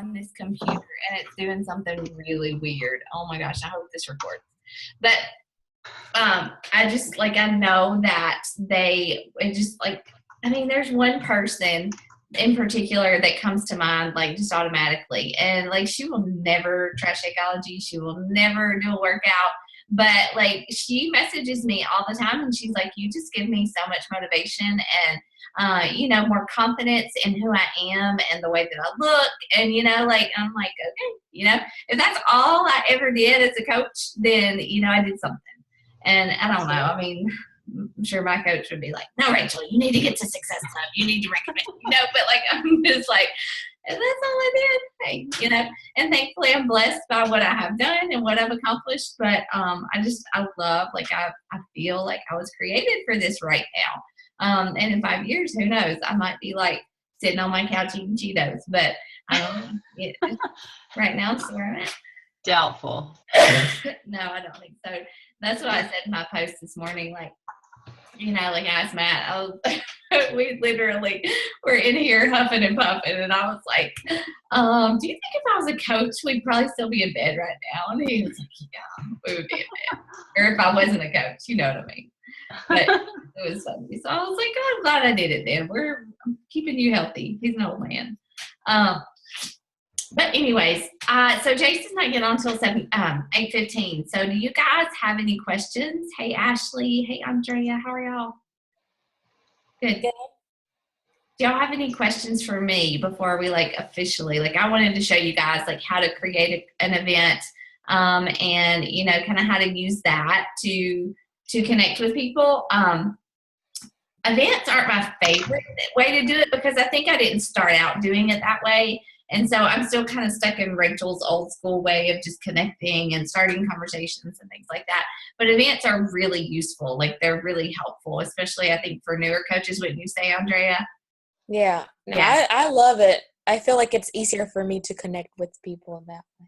on this computer and it's doing something really weird. Oh my gosh, I hope this records. But I just like, I know that there's one person in particular that comes to mind, like just automatically. And like, she will never try Shakeology. She will never do a workout. But like, she messages me all the time and she's like, you just give me so much motivation and, more confidence in who I am and the way that I look. And, I'm like, okay, if that's all I ever did as a coach, then, I did something. And I don't know. I mean, I'm sure my coach would be like, no, Rachel, you need to get to Success Club. You need to recommend, but like, I'm just like, and that's all I did. Hey, and thankfully I'm blessed by what I have done and what I've accomplished. But I love, like, I feel like I was created for this right now. And in 5 years, who knows? I might be like sitting on my couch eating Cheetos, but right now it's where I'm at. Doubtful. No, I don't think so. That's what I said in my post this morning. Like, like I asked Matt, we literally were in here huffing and puffing, and I was like, do you think if I was a coach, we'd probably still be in bed right now? And he was like, yeah, we would be in bed. Or if I wasn't a coach, you know what I mean? But it was funny. So I was like, oh, I'm glad I did it then. I'm keeping you healthy. He's an old man. But anyways, so Jason's not getting on until 8:15. So do you guys have any questions? Hey, Ashley. Hey, Andrea. How are y'all? Good. Do y'all have any questions for me before we officially, I wanted to show you guys how to create an event and, kind of how to use that to connect with people. Events aren't my favorite way to do it because I think I didn't start out doing it that way. And so I'm still kind of stuck in Rachel's old school way of just connecting and starting conversations and things like that. But events are really useful. They're really helpful, especially I think for newer coaches. Wouldn't you say, Andrea? Yeah. No, yeah. I love it. I feel like it's easier for me to connect with people in that way.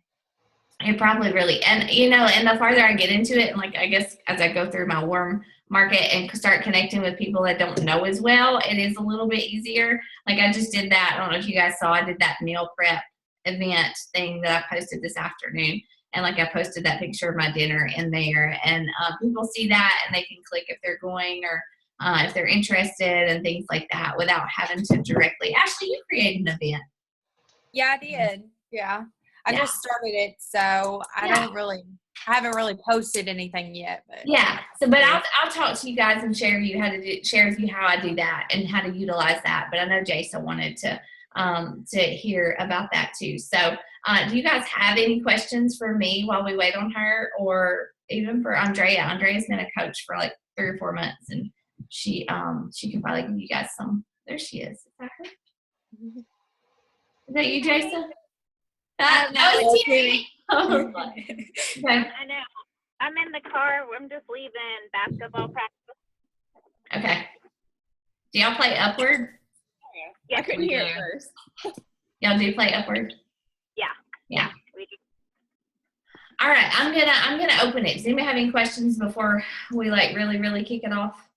It probably really, and and the farther I get into it, and I guess as I go through my warm market and start connecting with people that don't know as well, it is a little bit easier. I just did that. I don't know if you guys saw, I did that meal prep event thing that I posted this afternoon. And I posted that picture of my dinner in there, and people see that and they can click if they're going or if they're interested and things like that without having to directly. Ashley, you created an event. Yeah, I did. Yeah. I just started it, so I haven't really posted anything yet. But I'll talk to you guys and share with you how I do that and how to utilize that. But I know Jason wanted to hear about that too. So do you guys have any questions for me while we wait on her, or even for Andrea? Andrea's been a coach for 3 or 4 months, and she can probably give you guys some. There she is. Is that her? Is that you, Jason? It's Terry. Okay. I know. I'm in the car. I'm just leaving basketball practice. Okay. Do y'all play Upward? Yes, I couldn't hear it first. Y'all do play Upward? Yeah. We do. All right. I'm gonna open it. Does anybody have any questions before we really, really kick it off?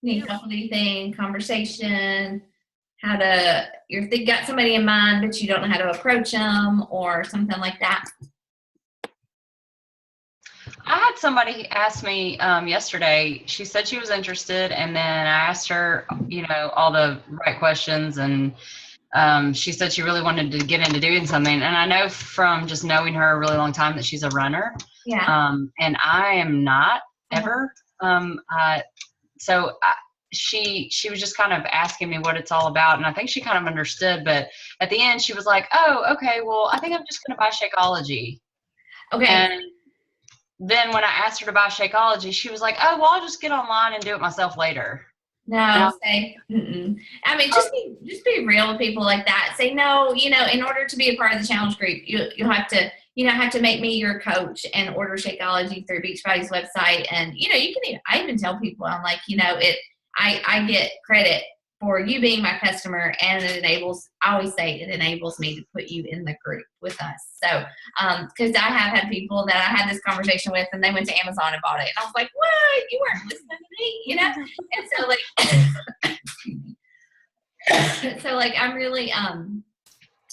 Need help with anything? Conversation? How to, if they got somebody in mind, but you don't know how to approach them or something like that? I had somebody ask me yesterday. She said she was interested, and then I asked her, all the right questions, and she said she really wanted to get into doing something. And I know from just knowing her a really long time that she's a runner. Yeah. And I am not ever. She was just kind of asking me what it's all about, and I think she kind of understood, but at the end she was like, oh, okay, well, I think I'm just going to buy Shakeology. Okay. And then when I asked her to buy Shakeology, she was like, oh, well, I'll just get online and do it myself later. No, say, I mean, just be real with people like that. Say, no, in order to be a part of the challenge group, you'll have to, have to make me your coach and order Shakeology through Beachbody's website. And, I even tell people, I'm like, I get credit for you being my customer, and I always say it enables me to put you in the group with us. So, because I have had people that I had this conversation with, and they went to Amazon and bought it. And I was like, what? You weren't listening to me, And so I'm really,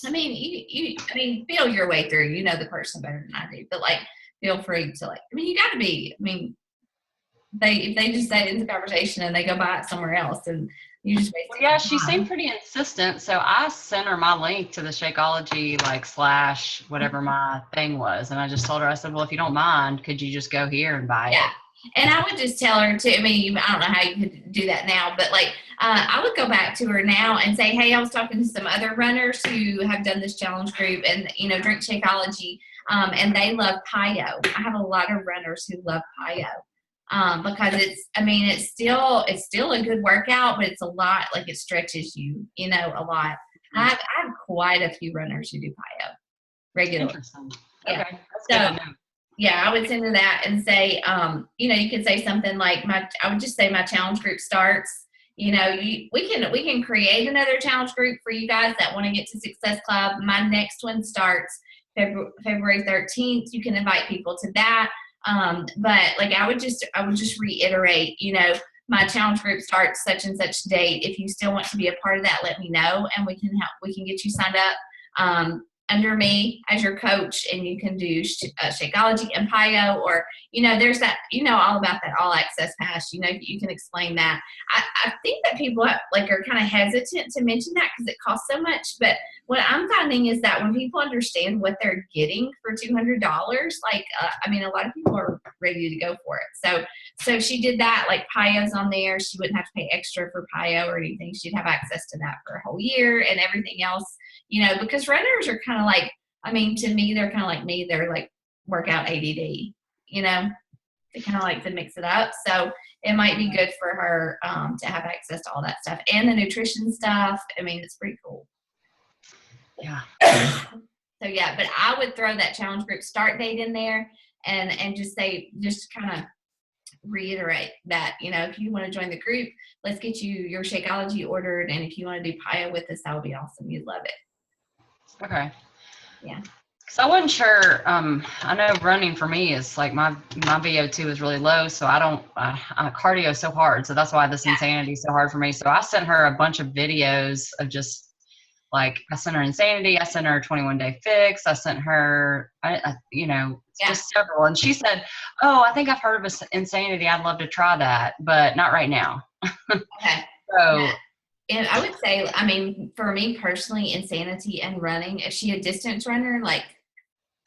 I mean, I mean, feel your way through. You know the person better than I do, but like, feel free to like. I mean, you got to be. I mean, if they just say into conversation and they go buy it somewhere else, and you just Well, yeah, she seemed pretty insistent, so I sent her my link to the Shakeology / whatever my thing was, and I just told her, I said, well, if you don't mind, could you just go here and buy Yeah. it? And I would just tell her to, I mean, I don't know how you could do that now, but like, I would go back to her now and say, hey, I was talking to some other runners who have done this challenge group and, you know, drink Shakeology, and they love Pio. I have a lot of runners who love Pio. Because it's still a good workout, but it's a lot, like it stretches you, you know, a lot. I have quite a few runners who do Pio regularly. Interesting. Yeah. Okay. That's good to know. Yeah, I would send her that and say, you know, you could say something like I would just say my challenge group starts. You know, we can create another challenge group for you guys that want to get to Success Club. My next one starts February 13th. You can invite people to that. But like I would just reiterate, you know, my challenge group starts such and such date. If you still want to be a part of that, let me know and we can get you signed up. Under me as your coach, and you can do Shakeology and Pio, or, you know, there's that, you know, all about that all access pass, you know, you can explain that. I think that people are kind of hesitant to mention that because it costs so much, but what I'm finding is that when people understand what they're getting for $200, I mean, a lot of people are ready to go for it. So she did that, like Pio's on there. She wouldn't have to pay extra for Pio or anything. She'd have access to that for a whole year and everything else. You know, because runners are kind of like, I mean, to me, they're kind of like me. They're like workout ADD, you know, they kind of like to mix it up. So it might be good for her to have access to all that stuff and the nutrition stuff. I mean, it's pretty cool. Yeah. So yeah, but I would throw that challenge group start date in there and just kind of reiterate that, you know, if you want to join the group, let's get you your Shakeology ordered. And if you want to do Pio with us, that would be awesome. You'd love it. Okay. Yeah. So I wasn't sure. I know running for me is like my VO2 is really low, so cardio is so hard. So that's why this Insanity is so hard for me. So I sent her a bunch of videos of just like, I sent her Insanity, I sent her 21-day fix, I sent her, just several. And she said, oh, I think I've heard of Insanity. I'd love to try that, but not right now. Okay. So. And I would say, I mean, for me personally, Insanity and running, is she a distance runner? Like,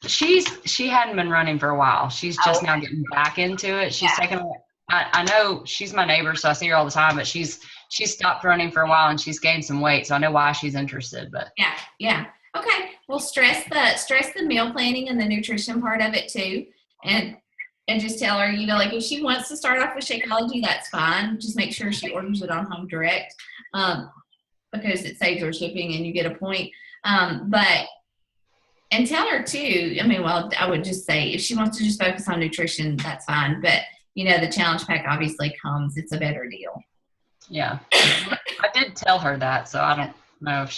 she hadn't been running for a while. She's just now getting back into it. She's taken, I know she's my neighbor, so I see her all the time, but she's stopped running for a while and she's gained some weight. So I know why she's interested, but. Yeah. Okay. Well, stress the meal planning and the nutrition part of it too. And just tell her, you know, like if she wants to start off with Shakeology, that's fine. Just make sure she orders it on Home Direct. Because it saves her shipping and you get a point. And tell her too, I mean, well, I would just say if she wants to just focus on nutrition, that's fine. But, you know, the challenge pack obviously it's a better deal. Yeah. I did tell her that, so I don't know if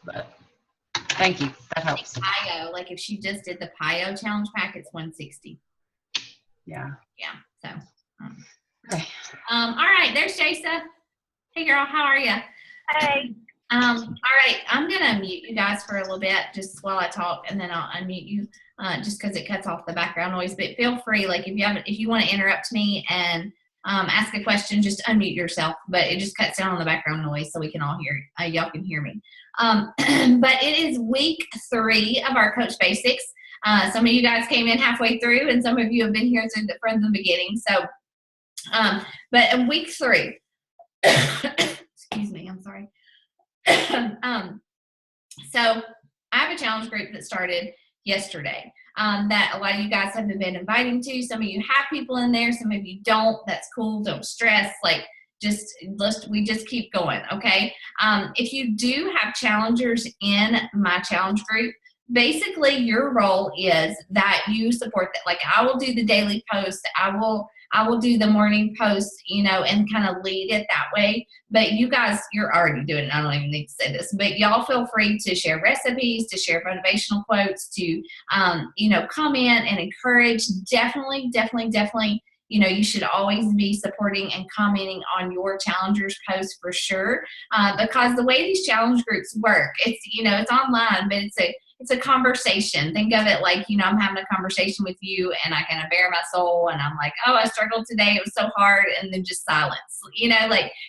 but thank you. That helps. Pio, like if she just did the Pio challenge pack, it's $160. Yeah. Yeah. So, okay. All right. There's Jasa. Hey girl, how are you? Hey. All right, I'm gonna mute you guys for a little bit just while I talk, and then I'll unmute you just because it cuts off the background noise. But feel free, like if you want to interrupt me and ask a question, just unmute yourself. But it just cuts down on the background noise so we can all hear. Y'all can hear me. But it is week 3 of our Coach Basics. Some of you guys came in halfway through, and some of you have been here from the beginning. So, but in week 3. Excuse me, I'm sorry. So I have a challenge group that started yesterday that a lot of you guys have been inviting to. Some of you have people in there, some of you don't. That's cool. Don't stress. Like we just keep going. Okay. If you do have challengers in my challenge group, basically your role is that you support that. Like I will do the daily post. I will do the morning post, you know, and kind of lead it that way. But you guys, you're already doing it. I don't even need to say this, but y'all feel free to share recipes, to share motivational quotes, to, you know, comment and encourage. Definitely you should always be supporting and commenting on your challengers posts for sure, because the way these challenge groups work, it's online, but it's a conversation. Think of it like, I'm having a conversation with you and I kind of bare my soul and I'm like, oh, I struggled today. It was so hard. And then just silence,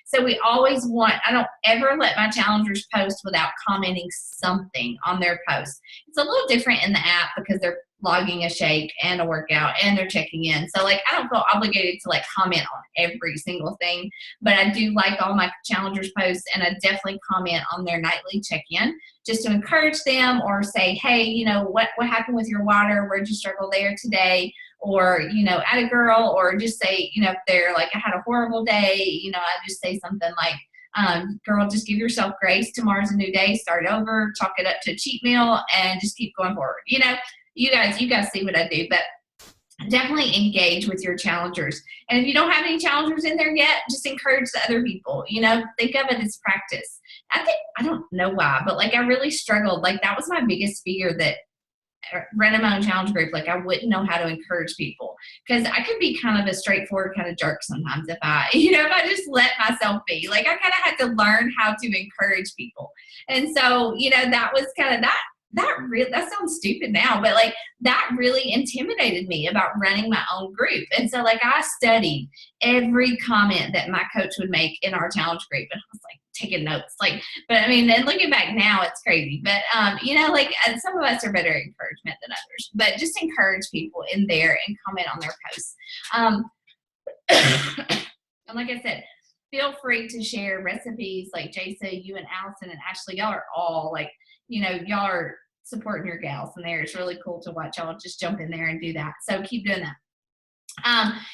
so we always I don't ever let my challengers post without commenting something on their post. It's a little different in the app because they're logging a shake and a workout and they're checking in. So I don't feel obligated to comment on every single thing, but I do like all my challengers posts and I definitely comment on their nightly check-in just to encourage them or say, hey, what happened with your water? Where'd you struggle there today? Or, at a girl, or just say, if they're like, I had a horrible day, I just say something like, girl, just give yourself grace. Tomorrow's a new day. Start over, chalk it up to a cheat meal and just keep going forward. You guys see what I do, but definitely engage with your challengers. And if you don't have any challengers in there yet, just encourage the other people. Think of it as practice. I don't know why, but I really struggled. That was my biggest fear, that running my own challenge group, I wouldn't know how to encourage people, because I could be kind of a straightforward kind of jerk sometimes if I just let myself be. I kind of had to learn how to encourage people. And so, that was kind of that sounds stupid now, but that really intimidated me about running my own group. And so I studied every comment that my coach would make in our challenge group, and I was taking notes, but I mean, and looking back now, it's crazy, but some of us are better at encouragement than others, but just encourage people in there and comment on their posts. And like I said, feel free to share recipes. Jaysa, you and Allison and Ashley, y'all are all y'all are supporting your gals in there. It's really cool to watch y'all just jump in there and do that. So keep doing that.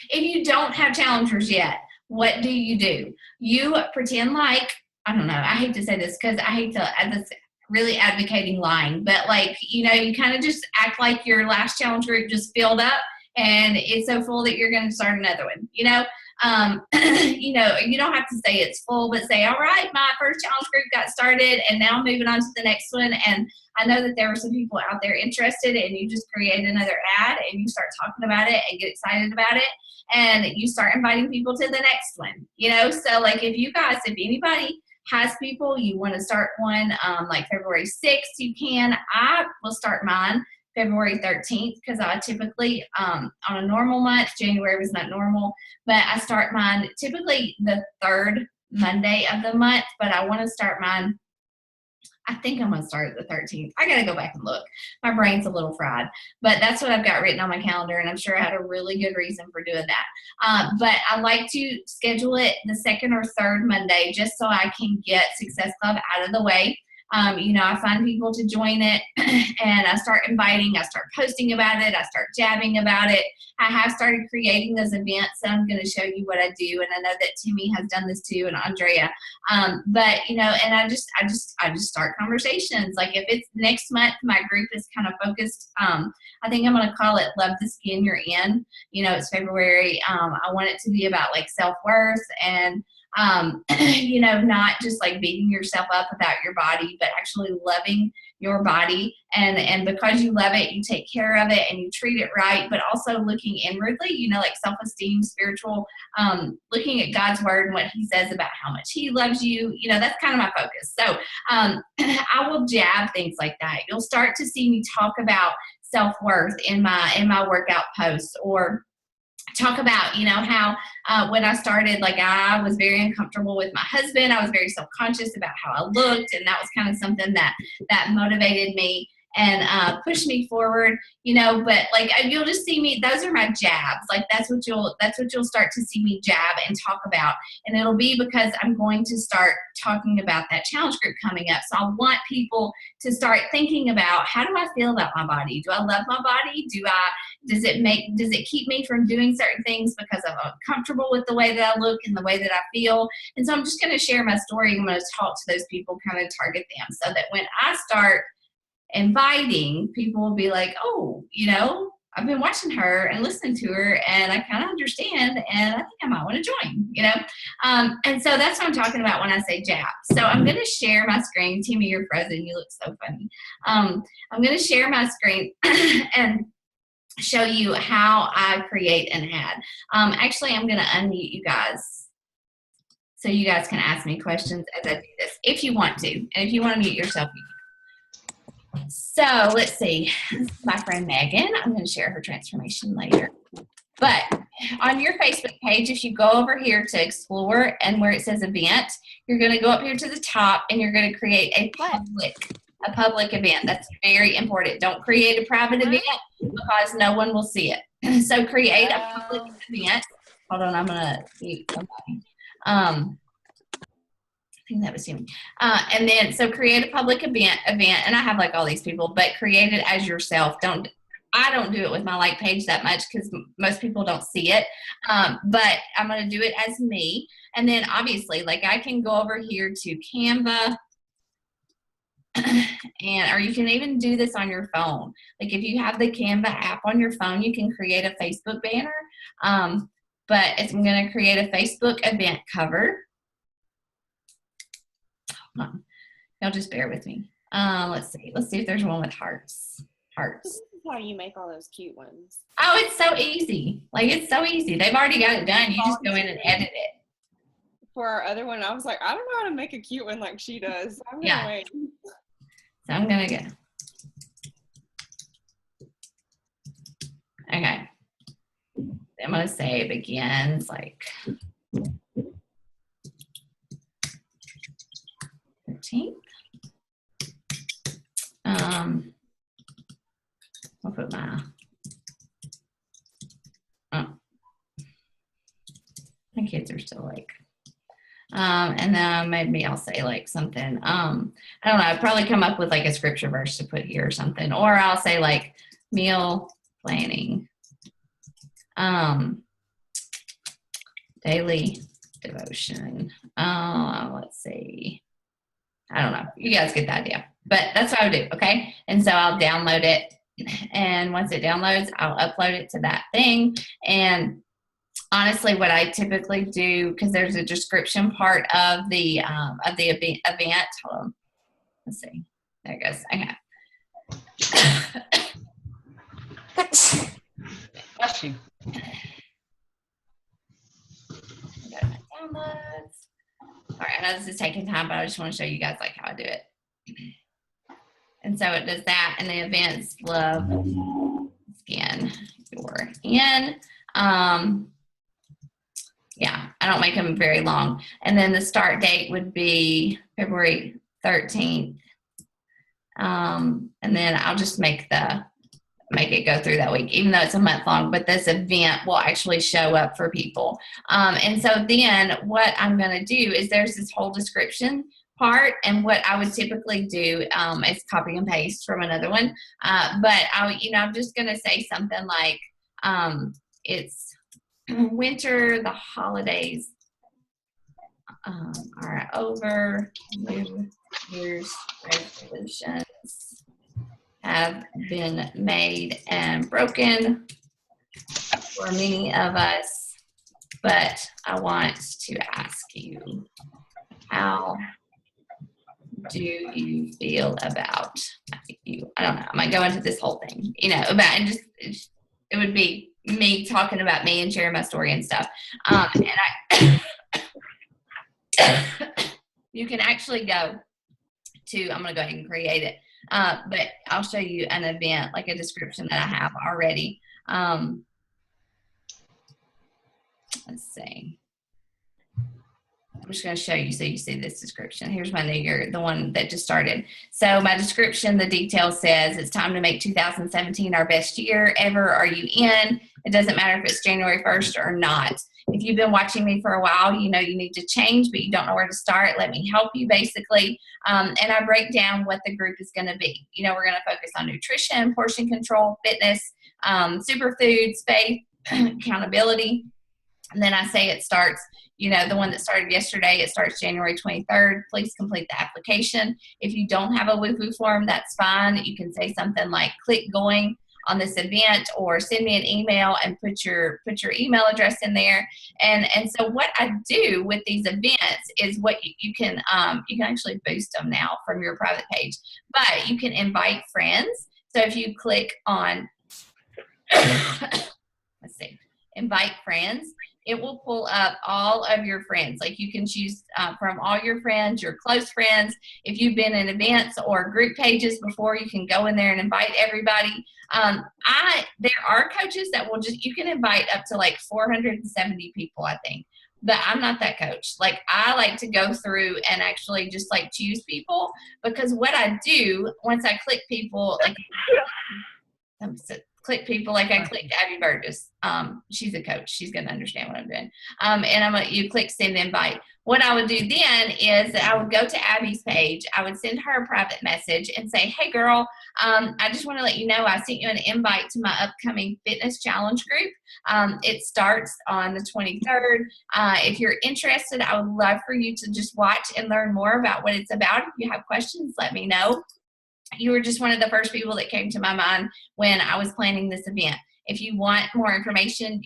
If you don't have challengers yet, what do? You pretend I don't know, I hate to say this because I hate to add this really advocating lying, but you kind of just act like your last challenge group just filled up and it's so full that you're going to start another one. You don't have to say it's full, but say, all right, my first challenge group got started and now I'm moving on to the next one. And I know that there were some people out there interested, and you just create another ad and you start talking about it and get excited about it. And you start inviting people to the next one, So if anybody has people, you want to start one February 6th, you can. I will start mine February 13th because I typically, on a normal month, January was not normal, but I start mine typically the third Monday of the month, but I want to start mine, I think I'm going to start at the 13th. I got to go back and look. My brain's a little fried, but that's what I've got written on my calendar, and I'm sure I had a really good reason for doing that. But I like to schedule it the second or third Monday just so I can get Success Club out of the way. I find people to join it and I start inviting, I start posting about it, I start jabbing about it. I have started creating those events, and I'm going to show you what I do. And I know that Timmy has done this too, and Andrea. And I just start conversations. If it's next month, my group is kind of focused. I think I'm going to call it Love the Skin You're In. It's February. I want it to be about self-worth and not just beating yourself up about your body, but actually loving your body. And because you love it, you take care of it and you treat it right, but also looking inwardly, self-esteem, spiritual, looking at God's word and what he says about how much he loves you. That's kind of my focus. So I will jab things like that. You'll start to see me talk about self-worth in my workout posts, or talk about, how when I started, I was very uncomfortable with my husband. I was very self-conscious about how I looked, and that was kind of something that motivated me and pushed me forward, but you'll just see me, those are my jabs. That's what you'll start to see me jab and talk about. And it'll be because I'm going to start talking about that challenge group coming up. So I want people to start thinking about, how do I feel about my body? Do I love my body? Does it keep me from doing certain things because I'm uncomfortable with the way that I look and the way that I feel? And so I'm just going to share my story. I'm going to talk to those people, kind of target them, so that when I start inviting, people will be like, oh, I've been watching her and listening to her, and I kind of understand, and I think I might want to join, and so that's what I'm talking about when I say jab. So I'm going to share my screen. Timmy, you're frozen. You look so funny. I'm going to share my screen, and show you how I create an ad. Actually, I'm going to unmute you guys so you guys can ask me questions as I do this, if you want to. And if you want to mute yourself, you can. So let's see. This is my friend Megan. I'm going to share her transformation later. But on your Facebook page, if you go over here to explore and where it says event, you're going to go up here to the top and you're going to create a public event. That's very important. Don't create a private event because no one will see it. So create a public event. Hold on, I'm going to mute somebody. I think that was you. And then, so create a public event, and I have like all these people, but create it as yourself. I don't do it with my like page that much because most people don't see it. But I'm going to do it as me. And then obviously, like I can go over here to Canva, or you can even do this on your phone. Like if you have the Canva app on your phone, you can create a Facebook banner. But I'm going to create a Facebook event cover. Hold on. Y'all just bear with me. Let's see. Let's see if there's one with hearts. Hearts. This is how you make all those cute ones. Oh, it's so easy. Like, it's so easy. They've already got it done. You just go in and edit it. For our other one, I was like, I don't know how to make a cute one like she does. I'm going to wait. So I'm going to go. Okay. I'm going to say it begins like 13th. I'll put my, my kids are still like, and then maybe I'll say like something, I don't know, I'd probably come up with like a scripture verse to put here or something, or I'll say like meal planning, daily devotion. Let's see. I don't know. You guys get the idea. But that's what I would do, okay? And so I'll download it. And once it downloads, I'll upload it to that thing. And honestly, what I typically do, because there's a description part of the event. Hold on. Let's see. There it goes. Okay. Bless you. Go to my downloads. All right, I know this is taking time, but I just want to show you guys like how I do it. And so it does that, and the events love skin you're in. Yeah, I don't make them very long. And then the start date would be February 13th. And then I'll just make it go through that week, even though it's a month long, but this event will actually show up for people. And so then what I'm going to do is there's this whole description part, and what I would typically do is copy and paste from another one. But I'm just going to say something like, it's winter, the holidays are over, New Year's resolutions have been made and broken for many of us, but I want to ask you, how do you feel about you? I don't know. I might go into this whole thing, about, and just, it would be me talking about me and sharing my story and stuff. And you can actually go to, I'm going to go ahead and create it. But I'll show you an event, like a description that I have already. Let's see. I'm just going to show you so you see this description. Here's my new year, the one that just started. So my description, the detail says, it's time to make 2017 our best year ever. Are you in? It doesn't matter if it's January 1st or not. If you've been watching me for a while, you know you need to change, but you don't know where to start. Let me help you, basically. And I break down what the group is going to be. We're going to focus on nutrition, portion control, fitness, superfoods, faith, accountability. And then I say it starts, the one that started yesterday, it starts January 23rd. Please complete the application. If you don't have a WooFoo form, that's fine. You can say something like, click going on this event, or send me an email and put your email address in there. And so what I do with these events is what you can actually boost them now from your private page, but you can invite friends. So if you click on let's see, invite friends. It will pull up all of your friends. Like you can choose from all your friends, your close friends. If you've been in events or group pages before, you can go in there and invite everybody. There are coaches that will you can invite up to like 470 people, I think. But I'm not that coach. Like I like to go through and actually just like choose people, because what I do once I click people, like click people, like I clicked Abby Burgess. She's a coach. She's going to understand what I'm doing. And you click send invite. What I would do then is I would go to Abby's page. I would send her a private message and say, hey girl, I just want to let you know I sent you an invite to my upcoming fitness challenge group. It starts on the 23rd. If you're interested, I would love for you to just watch and learn more about what it's about. If you have questions, let me know. You were just one of the first people that came to my mind when I was planning this event. If you want more information,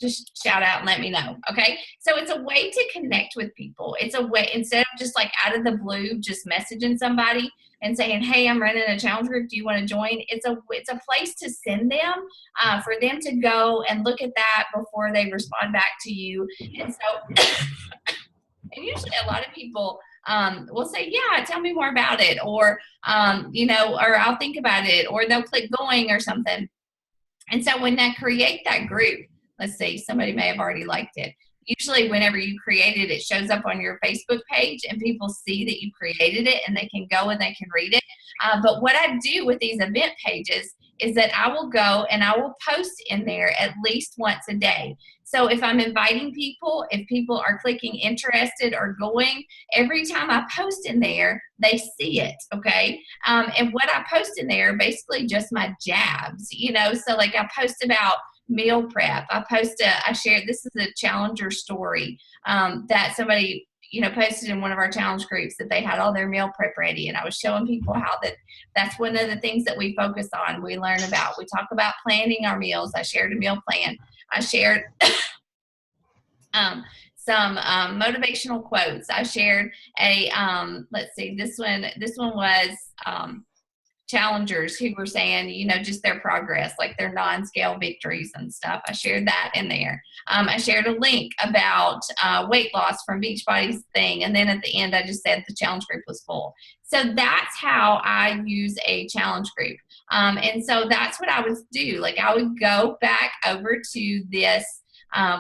just shout out and let me know. Okay. So it's a way to connect with people. It's a way, instead of just like out of the blue, just messaging somebody and saying, hey, I'm running a challenge group. Do you want to join? It's a place to send them, for them to go and look at that before they respond back to you. And so, and usually a lot of people, will say, yeah, tell me more about it, or, or I'll think about it, or they'll click going or something. And so when I create that group, let's see, somebody may have already liked it. Usually whenever you create it, it shows up on your Facebook page and people see that you created it and they can go and they can read it. But what I do with these event pages is that I will go and I will post in there at least once a day. So if I'm inviting people, if people are clicking interested or going, every time I post in there, they see it, okay? And what I post in there, basically just my jabs, so like I post about meal prep. I shared, this is a challenger story that somebody, posted in one of our challenge groups, that they had all their meal prep ready. And I was showing people how that's one of the things that we focus on. We learn about, we talk about planning our meals. I shared a meal plan. I shared some motivational quotes. I shared let's see, this one was challengers who were saying, just their progress, like their non-scale victories and stuff. I shared that in there. I shared a link about weight loss from Beachbody's thing. And then at the end, I just said the challenge group was full. So that's how I use a challenge group. And so that's what I would do. Like I would go back over to this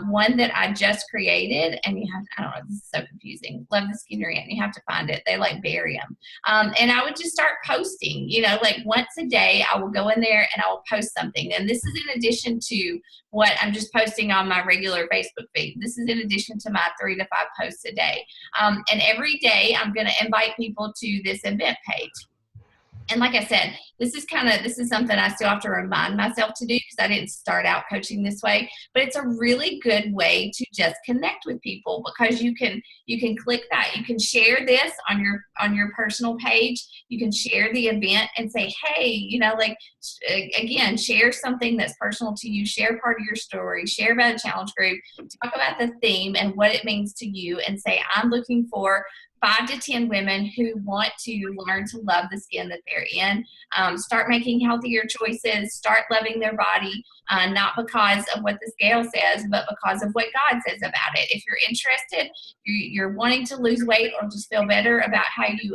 one that I just created, and I don't know, this is so confusing. Love the Skinner Ant. You have to find it. They like bury them. And I would just start posting, like once a day, I will go in there and I will post something. And this is in addition to what I'm just posting on my regular Facebook feed. This is in addition to my 3 to 5 posts a day. And every day I'm going to invite people to this event page. And like I said, this is something I still have to remind myself to do, because I didn't start out coaching this way. But it's a really good way to just connect with people, because you can click that. You can share this on your personal page. You can share the event and say, hey, again, share something that's personal to you. Share part of your story. Share about a challenge group. Talk about the theme and what it means to you, and say, I'm looking for 5 to 10 women who want to learn to love the skin that they're in, start making healthier choices, start loving their body, not because of what the scale says, but because of what God says about it. If you're interested, you're wanting to lose weight or just feel better about how you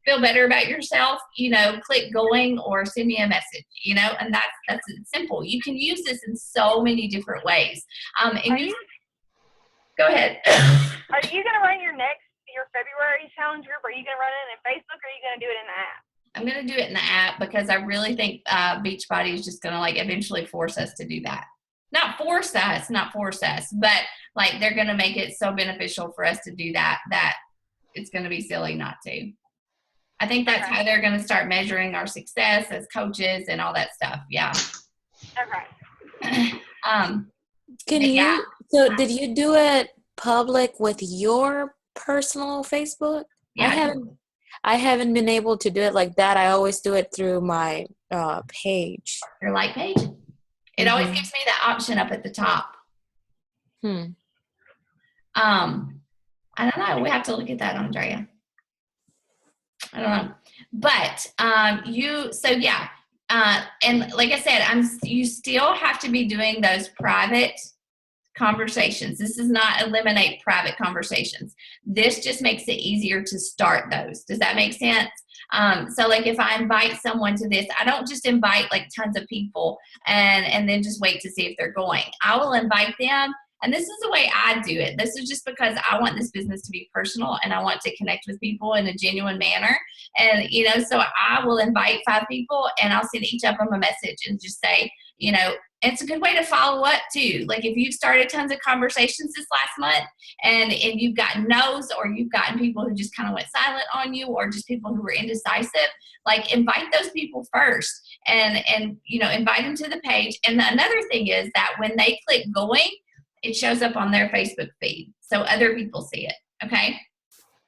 feel better about yourself, click going or send me a message, and that's simple. You can use this in so many different ways. Go ahead. Are you going to run your February challenge group? Are you going to run it in Facebook, or are you going to do it in the app? I'm going to do it in the app, because I really think Beachbody is just going to eventually force us to do that. Not force us, but they're going to make it so beneficial for us to do that it's going to be silly not to. I think that's how they're going to start measuring our success as coaches and all that stuff. Yeah. Okay. So did you do it public with your personal Facebook? Yeah, I haven't been able to do it like that. I always do it through my page. your like page. It always gives me the option up at the top. I don't know. We have to look at that, Andrea. I don't know. But And like I said, you still have to be doing those private conversations. This does not eliminate private conversations. This just makes it easier to start those. Does that make sense? So like if I invite someone to this, I don't just invite like tons of people and then just wait to see if they're going. I will invite them. And this is the way I do it. This is just because I want this business to be personal and I want to connect with people in a genuine manner. And, so I will invite 5 people and I'll send each of them a message and just say, it's a good way to follow up too. Like if you've started tons of conversations this last month and you've gotten no's, or you've gotten people who just kind of went silent on you, or just people who were indecisive, like invite those people first and invite them to the page. And another thing is that when they click going, it shows up on their Facebook feed. So other people see it. Okay.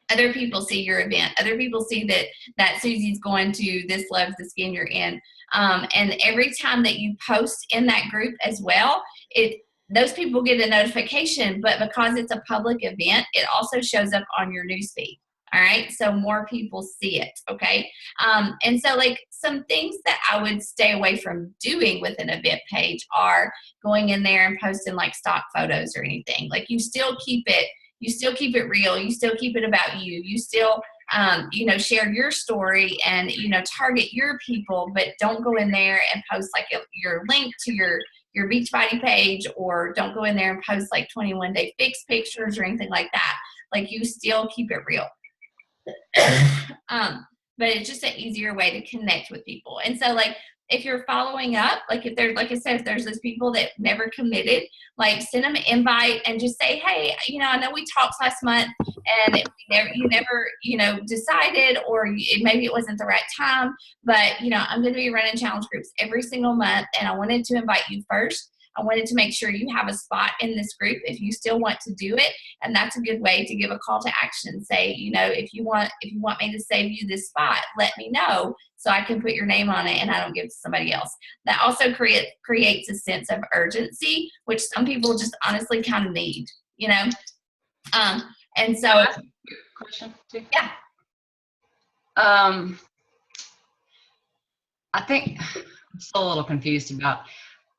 Other people see your event. Other people see that Susie's going to this Loves the Skin You're In. And every time that you post in that group as well, those people get a notification, but because it's a public event, it also shows up on your newsfeed. All right. So more people see it. Okay. And so like some things that I would stay away from doing with an event page are going in there and posting like stock photos or anything. Like you still keep it real. You still keep it about you. You still, share your story and, target your people, but don't go in there and post like your link to your Beachbody page, or don't go in there and post like 21 Day Fix pictures or anything like that. Like you still keep it real. But it's just an easier way to connect with people. And so like if you're following up, like if there's, like I said, if there's those people that never committed, like send them an invite and just say, hey, I know we talked last month and you never decided, or maybe it wasn't the right time, but I'm going to be running challenge groups every single month, and I wanted to invite you first. I wanted to make sure you have a spot in this group if you still want to do it. And that's a good way to give a call to action. Say, if you want me to save you this spot, let me know so I can put your name on it and I don't give it to somebody else. That also creates a sense of urgency, which some people just honestly kind of need, and so Question too. Yeah. I think I'm still a little confused about,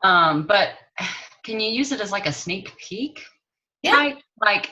but can you use it as like a sneak peek type? Like,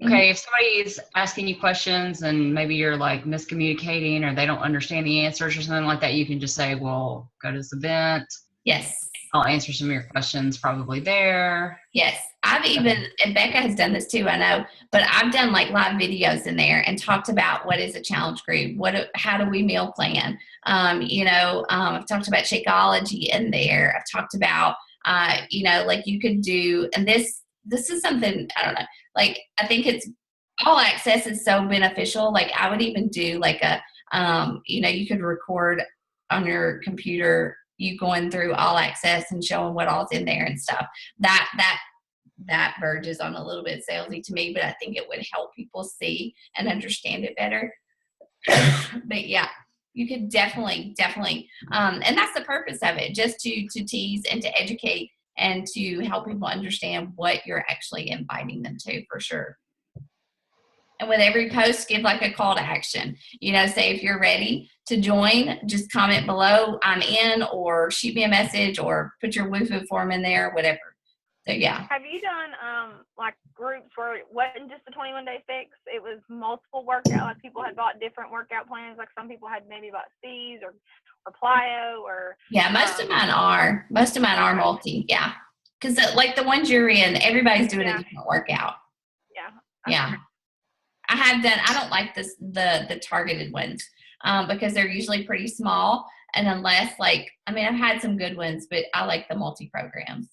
okay, if somebody is asking you questions and maybe you're like miscommunicating or they don't understand the answers or something like that, you can just say, well, go to this event. Yes. I'll answer some of your questions probably there. Yes. And Becca has done this too, I know, but I've done like live videos in there and talked about what is a challenge group, how do we meal plan? I've talked about Shakeology in there. I've talked about, like you could do, and this is something, I don't know, like I think it's all access is so beneficial. Like I would even do like you could record on your computer, you going through all access and showing what all's in there and stuff. That verges on a little bit salesy to me, but I think it would help people see and understand it better. But yeah, you could definitely, and that's the purpose of it, just to tease and to educate and to help people understand what you're actually inviting them to, for sure. And with every post, give like a call to action. Say if you're ready to join, just comment below, I'm in, or shoot me a message, or put your WooFoo form in there, whatever. So yeah. Have you done like groups where it wasn't just the 21 Day Fix? It was multiple workout. Like people had bought different workout plans. Like some people had maybe bought C's or Plyo or. Yeah, most of mine are multi. Yeah, because like the ones you're in, everybody's doing a different workout. Yeah. Yeah. I have done. I don't like the targeted ones because they're usually pretty small, and unless I've had some good ones, but I like the multi programs.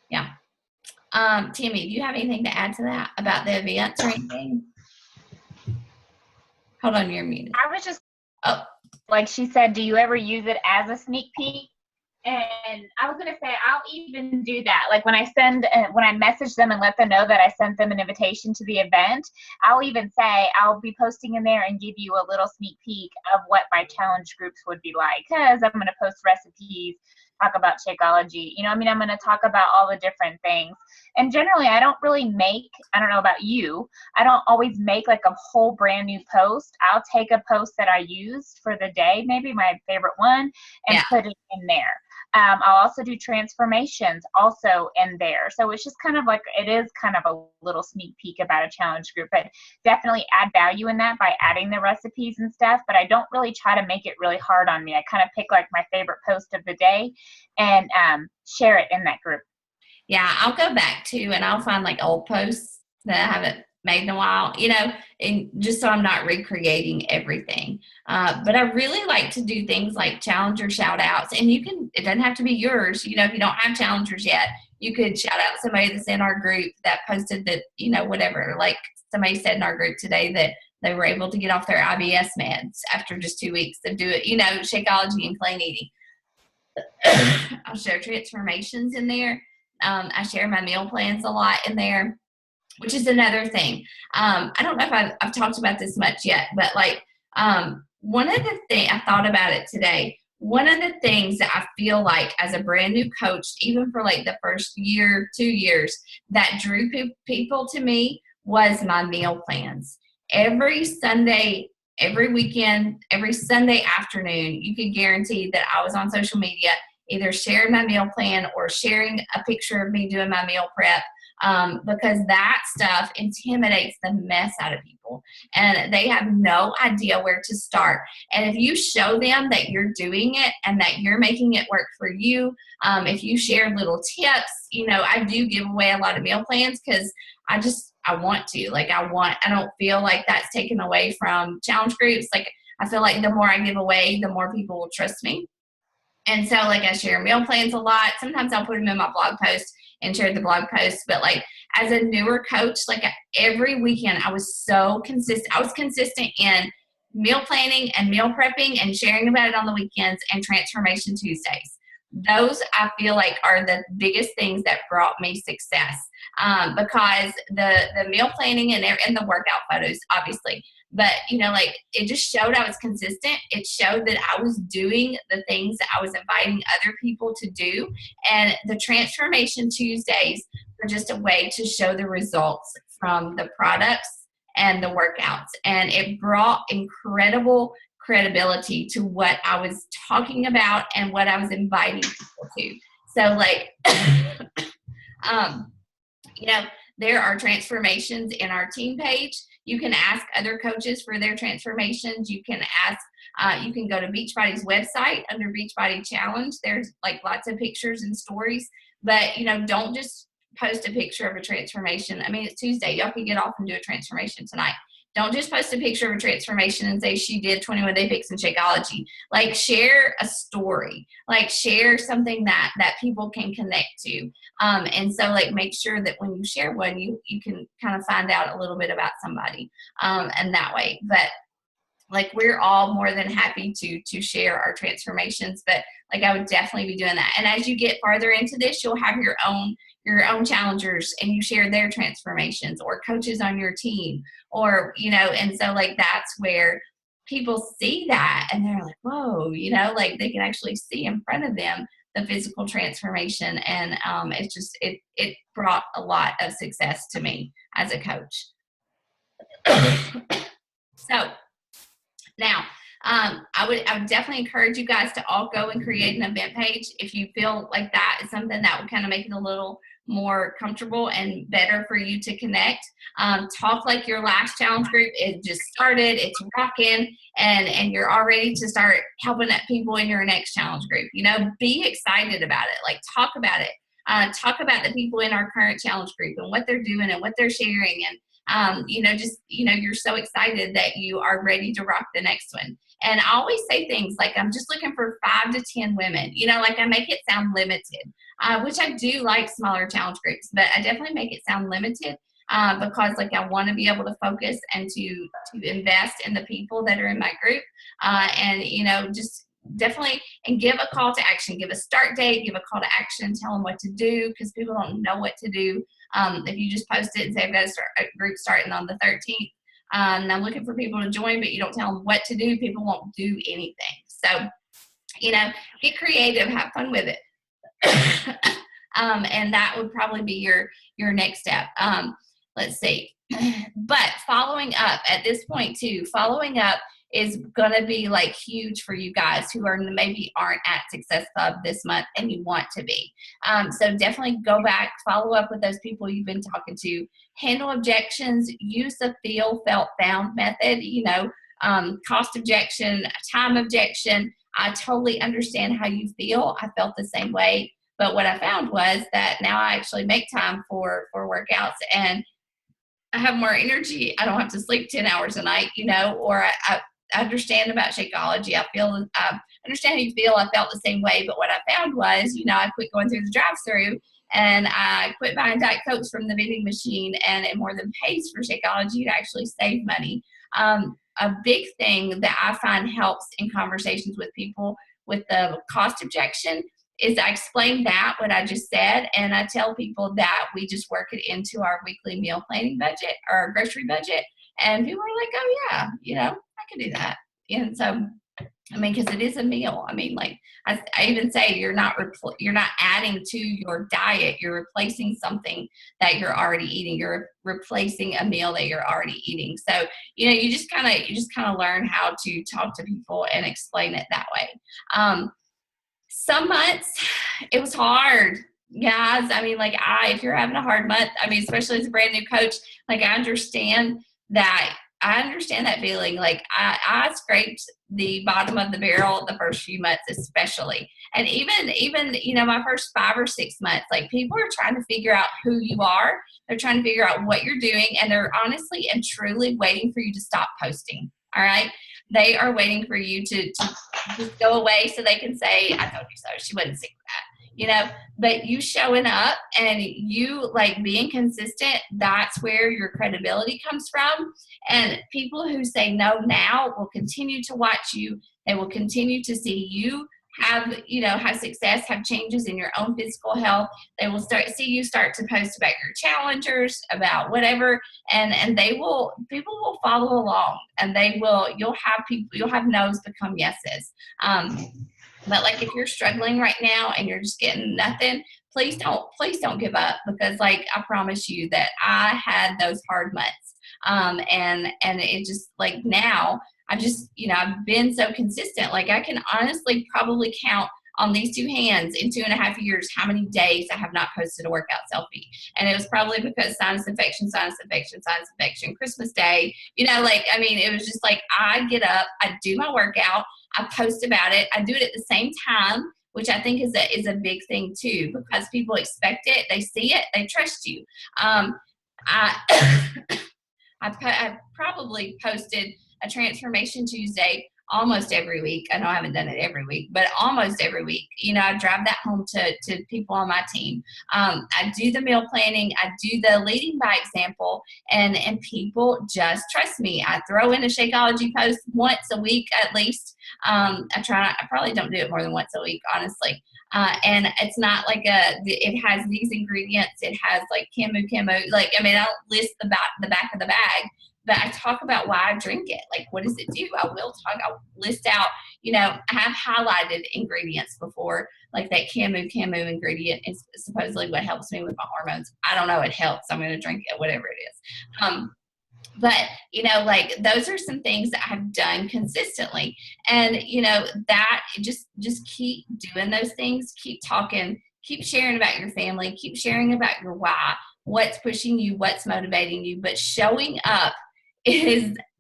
Yeah. Tammy, do you have anything to add to that about the events or anything? Hold on, you're muted. I was just, like she said, do you ever use it as a sneak peek? And I was going to say, I'll even do that. Like when I message them and let them know that I sent them an invitation to the event, I'll even say, I'll be posting in there and give you a little sneak peek of what my challenge groups would be like. Because I'm going to post recipes, talk about Shakeology. I'm going to talk about all the different things. And generally, I don't know about you, I don't always make like a whole brand new post. I'll take a post that I used for the day, maybe my favorite one, and put it in there. I'll also do transformations also in there. So it's just it is kind of a little sneak peek about a challenge group, but definitely add value in that by adding the recipes and stuff. But I don't really try to make it really hard on me. I kind of pick like my favorite post of the day and share it in that group. Yeah, I'll go back to and I'll find like old posts that I haven't made in a while, and just so I'm not recreating everything. But I really like to do things like challenger shout outs, and it doesn't have to be yours. If you don't have challengers yet, you could shout out somebody that's in our group that posted that, whatever, like somebody said in our group today that they were able to get off their IBS meds after just 2 weeks of doing, Shakeology and clean eating. I'll share transformations in there. I share my meal plans a lot in there, which is another thing. I don't know if I've talked about this much yet, but one of the things, I thought about it today, one of the things that I feel like as a brand new coach, even for like the first year, 2 years, that drew people to me was my meal plans. Every Sunday, every weekend, every Sunday afternoon, you could guarantee that I was on social media, either sharing my meal plan or sharing a picture of me doing my meal prep. Because that stuff intimidates the mess out of people and they have no idea where to start. And if you show them that you're doing it and that you're making it work for you, if you share little tips, I do give away a lot of meal plans because I want to, I don't feel like that's taken away from challenge groups. Like, I feel like the more I give away, the more people will trust me. And so I share meal plans a lot. Sometimes I'll put them in my blog post and share the blog post. But as a newer coach, every weekend I was so consistent. I was consistent in meal planning and meal prepping and sharing about it on the weekends and Transformation Tuesdays. Those I feel like are the biggest things that brought me success, because the meal planning and the workout photos, obviously. But, it just showed I was consistent. It showed that I was doing the things that I was inviting other people to do. And the Transformation Tuesdays were just a way to show the results from the products and the workouts. And it brought incredible credibility to what I was talking about and what I was inviting people to. So, there are transformations in our team page. You can ask other coaches for their transformations. You can you can go to Beachbody's website under Beachbody Challenge. There's lots of pictures and stories, but don't just post a picture of a transformation. I mean, it's Tuesday. Y'all can get off and do a transformation tonight. Don't just post a picture of a transformation and say she did 21 Day Fix and Shakeology. Share a story. Share something that people can connect to. And so make sure that when you share one, you can kind of find out a little bit about somebody, and that way. But we're all more than happy to share our transformations, but I would definitely be doing that. And as you get farther into this, you'll have your own challengers and you share their transformations or coaches on your team or, and so that's where people see that and they're like, whoa, they can actually see in front of them the physical transformation. And it's just, it brought a lot of success to me as a coach. So now, I would definitely encourage you guys to all go and create an event page if you feel like that is something that would kind of make it a little more comfortable and better for you to connect. Talk like your last challenge group. It just started, it's rocking, and you're all ready to start helping people in your next challenge group. Be excited about it. Talk about it. Talk about the people in our current challenge group and what they're doing and what they're sharing. And you're so excited that you are ready to rock the next one. And I always say things I'm just looking for 5 to 10 women, I make it sound limited, which I do like smaller challenge groups, but I definitely make it sound limited, because I want to be able to focus and to invest in the people that are in my group. And, just definitely, and give a call to action, give a start date, give a call to action, tell them what to do, because people don't know what to do. If you just post it and say, I've got a group starting on the 13th, and I'm looking for people to join, but you don't tell them what to do, people won't do anything. So, get creative, have fun with it. And that would probably be your next step. Let's see. But following up at this point too, following up is going to be like huge for you guys who maybe aren't at Success Club this month and you want to be. So definitely go back, follow up with those people you've been talking to, handle objections, use the feel, felt, found method, cost objection, time objection. I totally understand how you feel. I felt the same way. But what I found was that now I actually make time for workouts, and I have more energy. I don't have to sleep 10 hours a night, or I understand about Shakeology. I understand how you feel. I felt the same way. But what I found was, I quit going through the drive-through, and I quit buying Diet Cokes from the vending machine, and it more than pays for Shakeology to actually save money. A big thing that I find helps in conversations with people with the cost objection is I explain what I just said, and I tell people that we just work it into our weekly meal planning budget or our grocery budget, and people are like, oh yeah, I can do that. And so, because it is a meal. I even say you're not adding to your diet. You're replacing something that you're already eating. You're replacing a meal that you're already eating. So, you just kind of learn how to talk to people and explain it that way. Some months it was hard, guys. If you're having a hard month, especially as a brand new coach, I understand that. I understand that feeling. I scraped the bottom of the barrel the first few months, especially. And even my first 5 or 6 months, people are trying to figure out who you are. They're trying to figure out what you're doing. And they're honestly and truly waiting for you to stop posting. All right. They are waiting for you to just go away so they can say, I told you so. She wasn't sick with that. But you showing up and you being consistent, that's where your credibility comes from. And people who say no now will continue to watch you. They will continue to see you have success, have changes in your own physical health. They will see you start to post about your challengers, about whatever, and people will follow along, and you'll have no's become yeses. But if you're struggling right now and you're just getting nothing, please don't give up, because I promise you that I had those hard months. And it just now I've been so consistent. I can honestly probably count on these 2 hands in 2.5 years how many days I have not posted a workout selfie. And it was probably because sinus infection, Christmas Day, it was just I get up, I do my workout, I post about it, I do it at the same time, which I think is a big thing too, because people expect it, they see it, they trust you. I've probably posted a Transformation Tuesday almost every week. I know I haven't done it every week, but almost every week. I drive that home to people on my team. I do the meal planning. I do the leading by example, and people just trust me. I throw in a Shakeology post once a week at least. I probably don't do it more than once a week, honestly. And it's not it has these ingredients. It has Camu. I don't list the back of the bag, but I talk about why I drink it. What does it do? I'll list out, I have highlighted ingredients before, that Camu ingredient is supposedly what helps me with my hormones. I don't know. It helps. I'm going to drink it, whatever it is. But, those are some things that I've done consistently. And, that just keep doing those things, keep talking, keep sharing about your family, keep sharing about your why, what's pushing you, what's motivating you. But showing up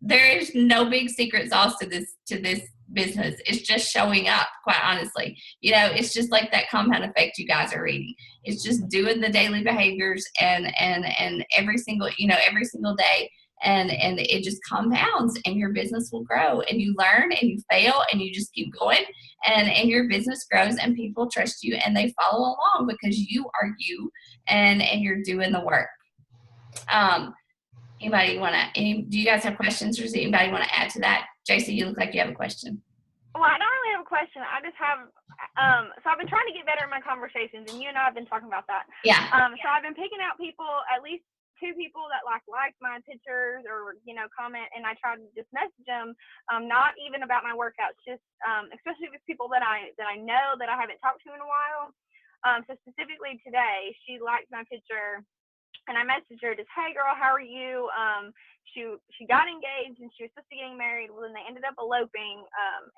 there is no big secret sauce to this business. It's just showing up, quite honestly. It's just that compound effect you guys are reading. It's just doing the daily behaviors and every single day. And it just compounds, and your business will grow, and you learn and you fail and you just keep going, and your business grows, and people trust you and they follow along because you are you, and you're doing the work. Do you guys have questions, or does anybody want to add to that? JC, you look like you have a question. Well, I don't really have a question. I just have, so I've been trying to get better in my conversations, and you and I have been talking about that. Yeah. So I've been picking out people, at least 2 people that like my pictures or, comment, and I try to just message them, not even about my workouts, just, especially with people that I know that I haven't talked to in a while. So specifically today, she liked my picture, and I messaged her just, hey girl, how are you? She got engaged and she was supposed to be getting married. Well, then they ended up eloping.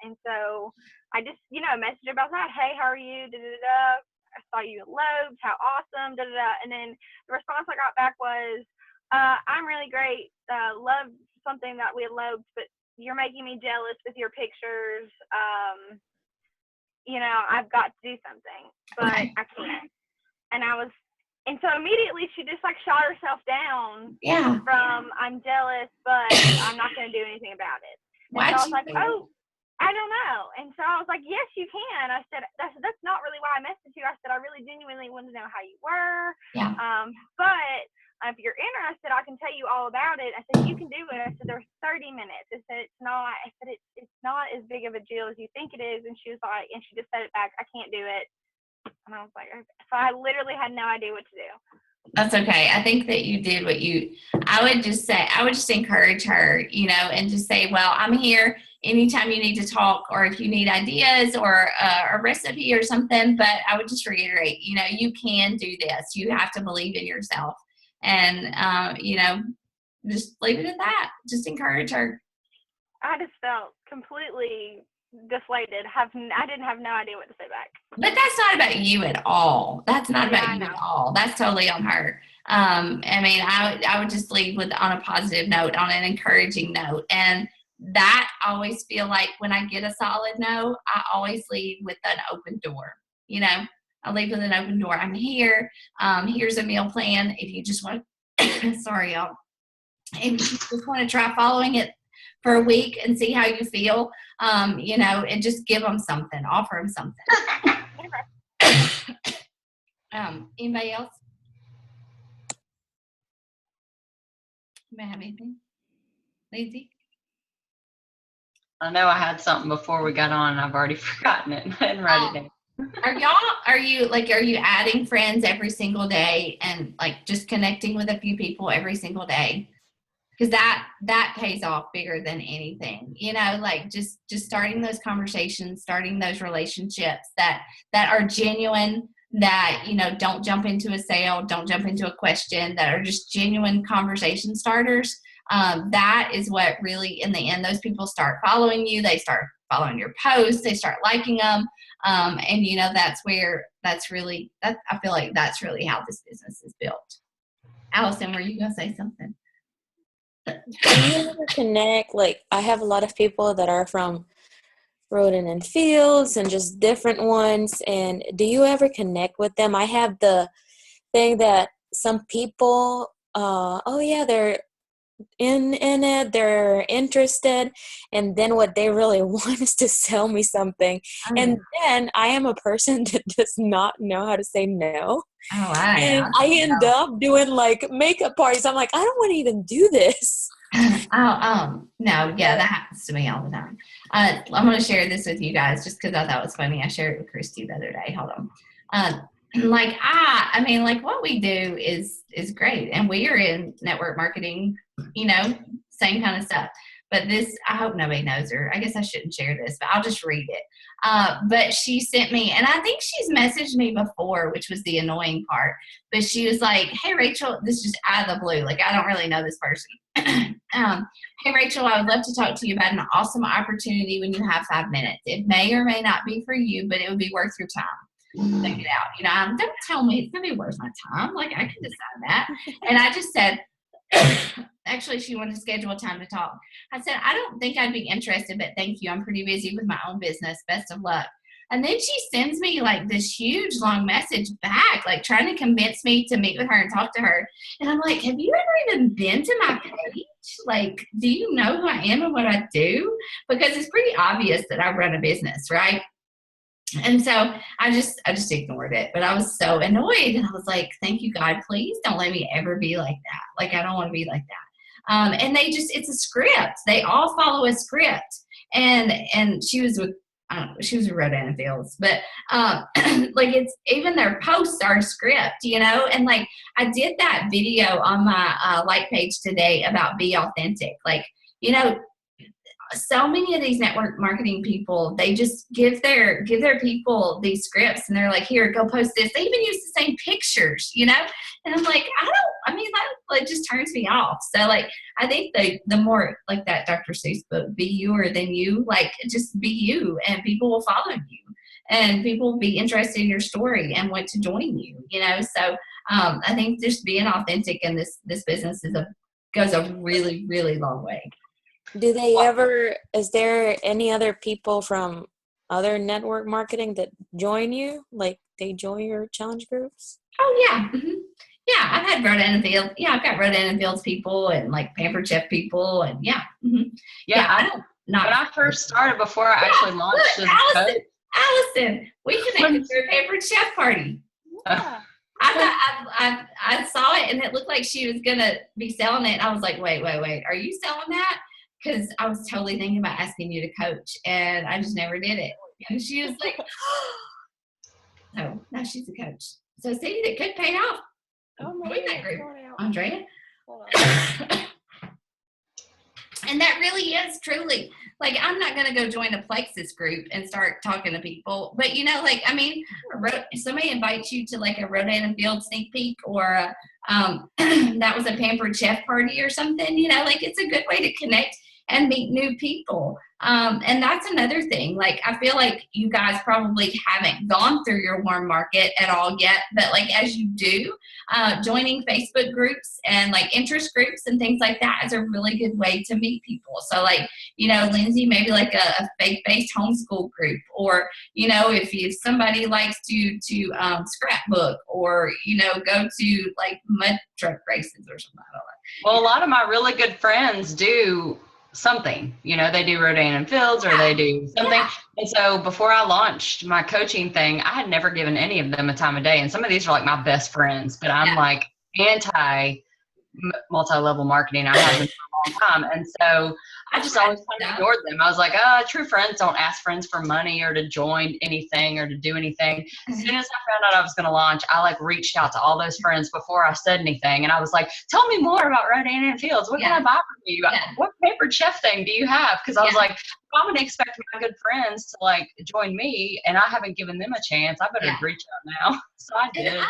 And so I just, messaged her about that. Hey, how are you? Da, da, da. I saw you eloped. How awesome. Da, da, da. And then the response I got back was, I'm really great. Love something that we eloped, but you're making me jealous with your pictures. I've got to do something, but I can't. And so immediately she just shot herself down. Yeah. From I'm jealous, but I'm not going to do anything about it. And Why'd so I was you like, do oh, I don't know. And so I was like, yes, you can. I said, that's not really why I messaged you. I said, I really genuinely wanted to know how you were. Yeah. But if you're interested, I can tell you all about it. I said, you can do it. I said, there's 30 minutes. I said, it's not. I said, it's not as big of a deal as you think it is. And she was like, and she just said it back, I can't do it. And I was like, okay. So I literally had no idea what to do. That's okay. I think that you did I would just encourage her, and just say, well, I'm here anytime you need to talk, or if you need ideas or a recipe or something. But I would just reiterate, you can do this. You have to believe in yourself, and, just leave it at that. Just encourage her. I just felt completely deflated. I didn't have no idea what to say back. But that's not about you at all. That's not Yeah, about you at all. That's totally on her. I would just leave on a positive note, on an encouraging note. And that I always feel like when I get a solid no, I always leave with an open door. I leave with an open door. I'm here. Here's a meal plan. If you just want, sorry, y'all. If you just want to try following it for a week and see how you feel, and just give them something, offer them something. Anybody else? Anybody have anything? Lindsay? I know I had something before we got on and I've already forgotten it. I didn't write it down. Are you adding friends every single day and just connecting with a few people every single day? Because that pays off bigger than anything, just starting those conversations, starting those relationships that are genuine, that, don't jump into a sale, don't jump into a question, that are just genuine conversation starters. That is what really, in the end, those people start following you. They start following your posts. They start liking them. And I feel like that's really how this business is built. Allison, were you going to say something? Do you ever connect? I have a lot of people that are from Roden and Fields and just different ones. And do you ever connect with them? I have the thing that some people, they're in it, they're interested, and then what they really want is to sell me something. And then I am a person that does not know how to say no. Oh, and I end up doing makeup parties. I'm like, I don't want to even do this. No, yeah, that happens to me all the time. I'm going to share this with you guys just because I thought it was funny. I shared it with Christy the other day. Hold on. What we do is great, and we are in network marketing, same kind of stuff. But this, I hope nobody knows her. I guess I shouldn't share this, but I'll just read it. But she sent me, and I think she's messaged me before, which was the annoying part. But she was like, hey, Rachel, this is just out of the blue. I don't really know this person. Hey, Rachel, I would love to talk to you about an awesome opportunity when you have 5 minutes. It may or may not be for you, but it would be worth your time. Check it out. Don't tell me it's going to be worth my time. I can decide that. And I just said, actually, she wanted to schedule a time to talk. I said, I don't think I'd be interested, but thank you. I'm pretty busy with my own business. Best of luck. And then she sends me this huge long message back, trying to convince me to meet with her and talk to her. And I'm like, have you ever even been to my page? Do you know who I am and what I do? Because it's pretty obvious that I run a business, right? And so I just ignored it, but I was so annoyed, and I was like, thank you, God, please don't let me ever be like that. I don't want to be like that. And it's a script. They all follow a script. And she was with I don't know, she was a Rodan Fields, but like it's even their posts are a script, you know, and like I did that video on my like page today about be authentic. Like, you know, so many of these network marketing people, they just give their people these scripts and they're like, here, go post this. They even use the same pictures, you know? And I'm like, that like just turns me off. So like, I think the more like that Dr. Seuss book, be youer than you, like just be you and people will follow you and people will be interested in your story and want to join you, you know? So I think just being authentic in this business goes a really, really long way. Do they ever, is there any other people from other network marketing that join you? Like they join your challenge groups? Oh, yeah. Mm-hmm. Yeah, I've had Rodan and Fields. Yeah, I've got Rodan and Fields people and like Pampered Chef people. And yeah. Mm-hmm. Yeah, when I first started, before I actually launched as a coach. Allison, we connected through a Pampered Chef party. Yeah. I saw it and it looked like she was going to be selling it. I was like, wait. Are you selling that? Because I was totally thinking about asking you to coach, and I just never did it. And she was like, "Oh, now she's a coach." So see, it could pay off. Oh, Join that group, out. Andrea. Hold on. And that really is truly like, I'm not going to go join a Plexus group and start talking to people, but you know, like, I mean, if somebody invites you to like a Rodan and Field sneak peek or that was a Pampered Chef party or something, you know, like it's a good way to connect and meet new people. And that's another thing. Like, I feel like you guys probably haven't gone through your warm market at all yet, but like as you do, joining Facebook groups and like interest groups and things like that is a really good way to meet people. So like, you know, Lindsay, maybe like a faith-based homeschool group, or, you know, if somebody likes to scrapbook or, you know, go to like mud truck races or something. I don't know. Well, a lot of my really good friends do something, you know, they do Rodan and Fields or they do something. Yeah. And so before I launched my coaching thing, I had never given any of them a time of day. And some of these are like my best friends, but I'm like anti multi-level marketing. I have been for a long time. And so I just always kind of ignored them. I was like, true friends don't ask friends for money or to join anything or to do anything. As soon as I found out I was going to launch, I like reached out to all those friends before I said anything. And I was like, tell me more about Rodan and Fields. What can I buy from you? What Pampered Chef thing do you have? Because I was like, I'm going to expect my good friends to like join me and I haven't given them a chance. I better reach out now. So I did.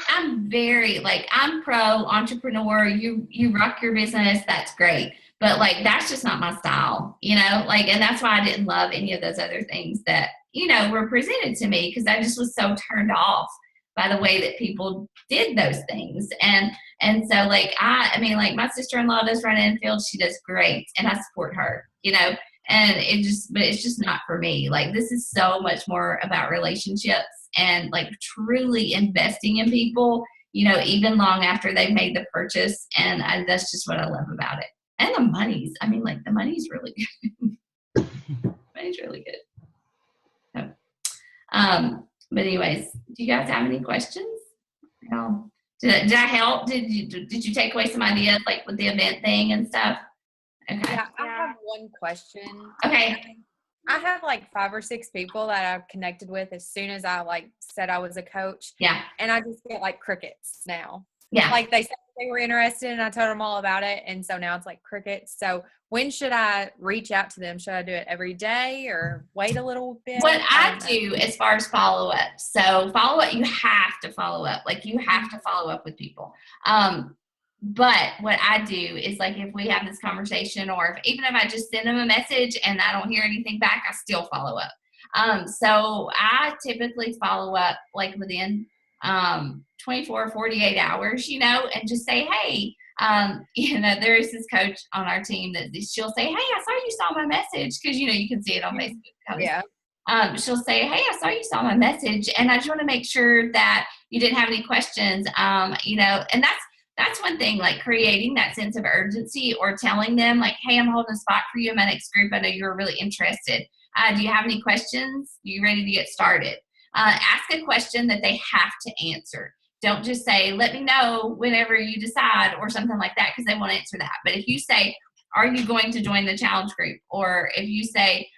I'm very like, I'm pro entrepreneur. You rock your business. That's great. But like, that's just not my style, you know, like, and that's why I didn't love any of those other things that, you know, were presented to me, because I just was so turned off by the way that people did those things. And so like, I mean, like my sister-in-law does Rodan and Fields. She does great. And I support her, you know, and but it's just not for me. Like, this is so much more about relationships and like truly investing in people, you know, even long after they've made the purchase. And that's just what I love about it. And the money's, I mean, like the money's really good. Money's really good. So, but anyways, do you guys have any questions? No. Did I help? Did you take away some ideas like with the event thing and stuff? Okay. Yeah, I have one question. Okay. I have like 5 or 6 people that I've connected with as soon as I like said I was a coach. Yeah. And I just get like crickets now. Yeah. Like they said they were interested and I told them all about it. And so now it's like crickets. So when should I reach out to them? Should I do it every day or wait a little bit? What I do as far as follow-up. So follow-up, you have to follow up. Like you have to follow up with people. But what I do is like, if we have this conversation or even if I just send them a message and I don't hear anything back, I still follow up. So I typically follow up like within 24 or 48 hours, you know, and just say, hey, you know, there is this coach on our team that she'll say, hey, I saw you saw my message. Cause you know, you can see it on Facebook. Yeah. She'll say, hey, I saw you saw my message. And I just want to make sure that you didn't have any questions. You know, and that's one thing, like creating that sense of urgency or telling them like, hey, I'm holding a spot for you in my next group. I know you're really interested. Do you have any questions? Are you ready to get started? Ask a question that they have to answer. Don't just say, let me know whenever you decide or something like that, because they won't answer that. But if you say, are you going to join the challenge group? Or if you say,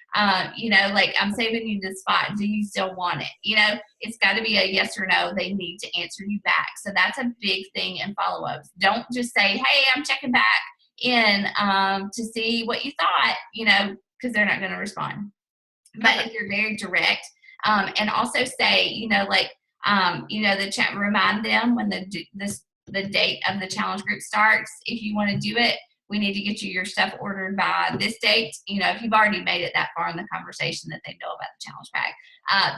You know, like, I'm saving you this spot. Do you still want it? You know, it's got to be a yes or no. They need to answer you back. So that's a big thing in follow-ups. Don't just say, hey, I'm checking back in to see what you thought, you know, because they're not going to respond. But if you're very direct, and also say, you know, like, you know, the chat, remind them when the date of the challenge group starts. If you want to do it, we need to get you your stuff ordered by this date. You know, if you've already made it that far in the conversation that they know about the challenge pack.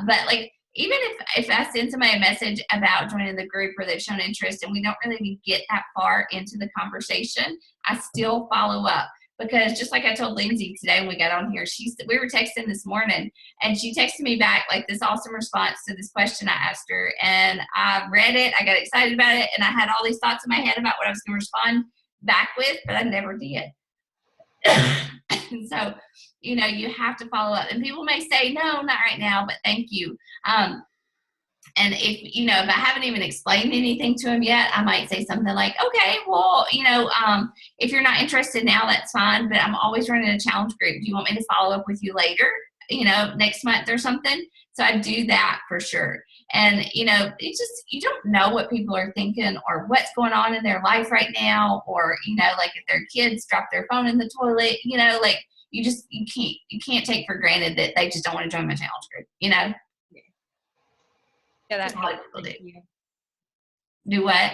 But like, even if I send somebody a message about joining the group or they've shown interest and we don't really even get that far into the conversation, I still follow up. Because just like I told Lindsay today when we got on here, we were texting this morning, and she texted me back like this awesome response to this question I asked her. And I read it, I got excited about it, and I had all these thoughts in my head about what I was going to respond back with, but I never did. And so, you know, you have to follow up. And people may say, no, not right now, but thank you. And if, you know, if I haven't even explained anything to them yet, I might say something like, okay, well, you know, if you're not interested now, that's fine, but I'm always running a challenge group. Do you want me to follow up with you later, you know, next month or something? So I do that for sure. And, you know, it's just, you don't know what people are thinking or what's going on in their life right now, or, you know, like if their kids drop their phone in the toilet, you know, like you can't take for granted that they just don't want to join my challenge group, you know? Yeah, That's that how helped. people Thank do. you. Do what?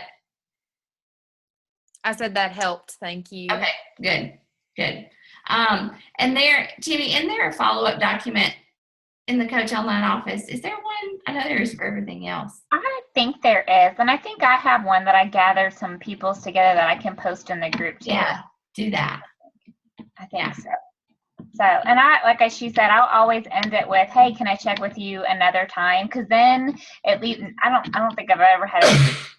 I said that helped. Thank you. Okay, good. And there, Jenny, in there a follow-up document in the Coach Online office? Is there one? I know there is for everything else. I think there is, and I think I have one that I gathered some people's together that I can post in the group too. Yeah, do that. I think so. So, and she said, I'll always end it with, hey, can I check with you another time? Because then it leaves, I don't think I've ever had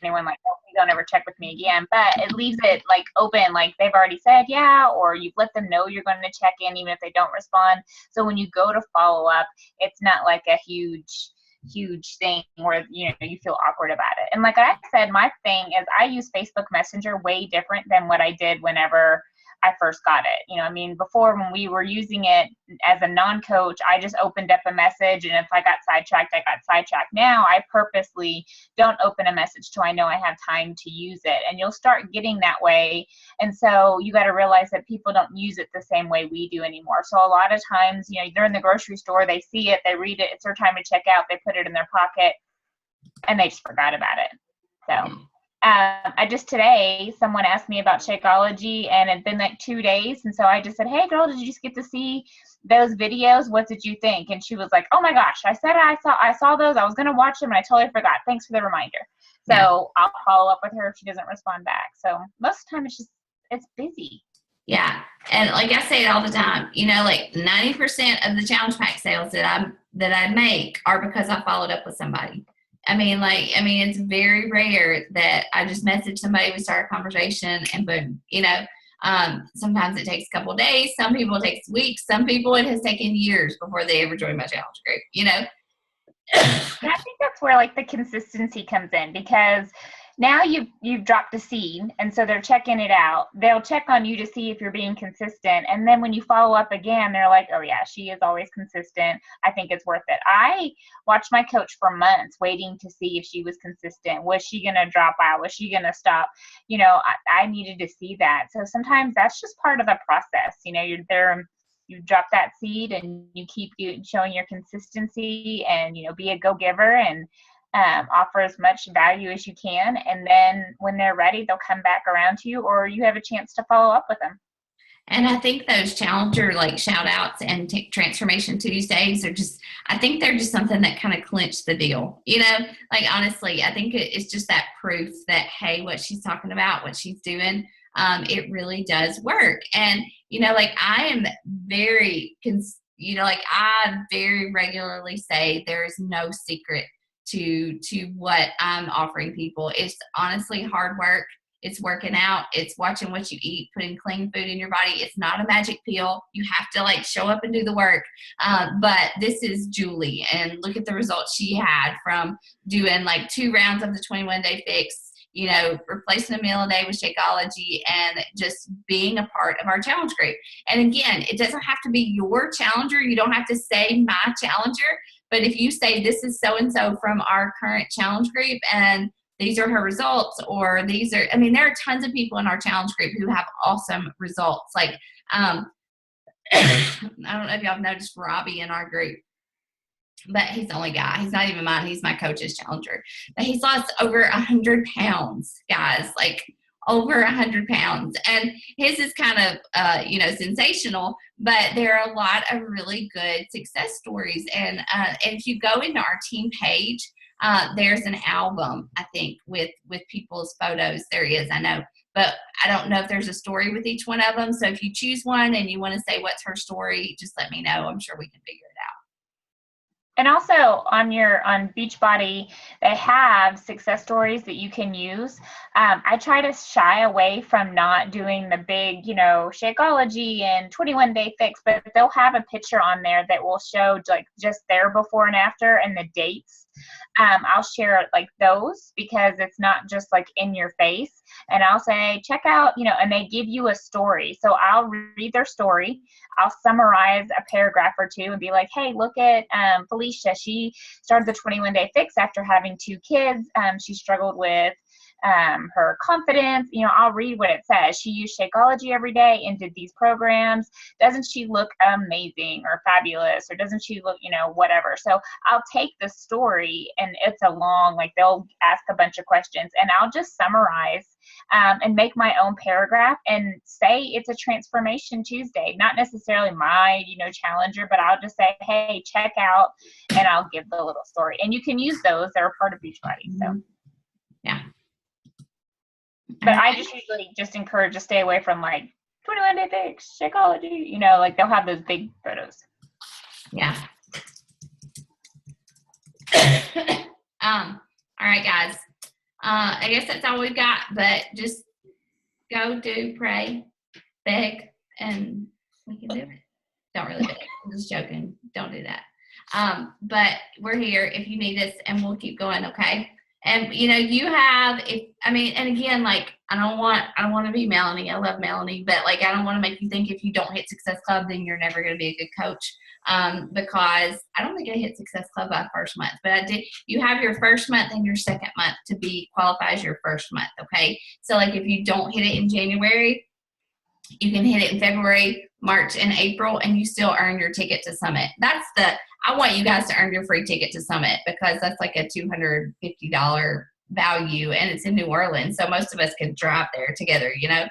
anyone like, oh, please don't ever check with me again. But it leaves it like open, like they've already said, yeah, or you've let them know you're going to check in, even if they don't respond. So when you go to follow up, it's not like a huge thing where, you know, you feel awkward about it. And like I said, my thing is I use Facebook Messenger way different than what I did whenever I first got it. You know, I mean, before when we were using it as a non-coach, I just opened up a message, and if I got sidetracked, I got sidetracked. Now I purposely don't open a message till I know I have time to use it, and you'll start getting that way. And so you got to realize that people don't use it the same way we do anymore. So a lot of times, you know, they're in the grocery store, they see it, they read it, it's their time to check out, they put it in their pocket, and they just forgot about it. So I just today, someone asked me about Shakeology, and it'd been like 2 days. And so I just said, hey girl, did you just get to see those videos? What did you think? And she was like, oh my gosh, I said I saw those. I was going to watch them and I totally forgot. Thanks for the reminder. So I'll follow up with her if she doesn't respond back. So most of the time it's busy. Yeah. And like I say it all the time, you know, like 90% of the challenge pack sales that I make are because I followed up with somebody. I mean, it's very rare that I just message somebody, we start a conversation, and boom, you know, sometimes it takes a couple of days. Some people it takes weeks. Some people it has taken years before they ever join my challenge group, you know? And I think that's where like the consistency comes in, because now you've dropped the seed, and so they're checking it out. They'll check on you to see if you're being consistent, and then when you follow up again, they're like, oh yeah, she is always consistent. I think it's worth it. I watched my coach for months waiting to see if she was consistent. Was she going to drop out? Was she going to stop? You know, I needed to see that. So sometimes that's just part of the process. You know, you're there, you drop that seed, and you keep showing your consistency, and, you know, be a go-giver, and offer as much value as you can. And then when they're ready, they'll come back around to you, or you have a chance to follow up with them. And I think those challenger like shout outs and Transformation Tuesdays are I think they're just something that kind of clinch the deal. You know, like honestly, I think it's just that proof that, hey, what she's talking about, what she's doing, it really does work. And, you know, like I very regularly say there is no secret to what I'm offering people. It's honestly hard work. It's working out. It's watching what you eat, putting clean food in your body. It's not a magic pill. You have to like show up and do the work. But this is Julie, and look at the results she had from doing like 2 rounds of the 21-day fix, you know, replacing a meal a day with Shakeology and just being a part of our challenge group. And again, it doesn't have to be your challenger. You don't have to say my challenger, but if you say this is so-and-so from our current challenge group and these are her results, or these are, I mean, there are tons of people in our challenge group who have awesome results. Like, I don't know if y'all have noticed Robbie in our group, but he's the only guy. He's not even mine. He's my coach's challenger. But he's lost over 100 pounds, guys, like over 100 pounds. And his is kind of, you know, sensational, but there are a lot of really good success stories. And if you go into our team page, there's an album, I think, with people's photos. There is, I know. But I don't know if there's a story with each one of them. So if you choose one and you want to say what's her story, just let me know. I'm sure we can figure it out. And also on Beachbody, they have success stories that you can use. I try to shy away from not doing the big, you know, Shakeology and 21-day fix, but they'll have a picture on there that will show like just their before and after and the dates. I'll share like those because it's not just like in your face. And I'll say, check out, you know, and they give you a story. So I'll read their story. I'll summarize a paragraph or two and be like, hey, look at Felicia. She started the 21-day fix after having 2 kids. She struggled with her confidence. You know, I'll read what it says. She used Shakeology every day and did these programs. Doesn't she look amazing or fabulous, or doesn't she look, you know, whatever. So I'll take the story, and it's a long, like they'll ask a bunch of questions, and I'll just summarize and make my own paragraph and say it's a Transformation Tuesday, not necessarily my, you know, challenger, but I'll just say, hey, check out, and I'll give the little story. And you can use those. They're a part of Beachbody. So yeah. But I just usually just encourage to stay away from like 21-day fix, Shakeology, you know, like they'll have those big photos. Yeah. All right, guys. I guess that's all we've got, but just go do, pray, beg, and we can do it. Don't really beg. I'm just joking. Don't do that. But we're here if you need us, and we'll keep going, okay? And you know, you have, and again, like I don't want to be Melanie. I love Melanie, but like I don't want to make you think if you don't hit Success Club, then you're never going to be a good coach. Because I don't think I hit Success Club by first month, but I did. You have your first month and your second month to be qualify as your first month. Okay, so like if you don't hit it in January, you can hit it in February, March, and April, and you still earn your ticket to Summit. I want you guys to earn your free ticket to Summit because that's like a $250 value, and it's in New Orleans, so most of us could drive there together, you know.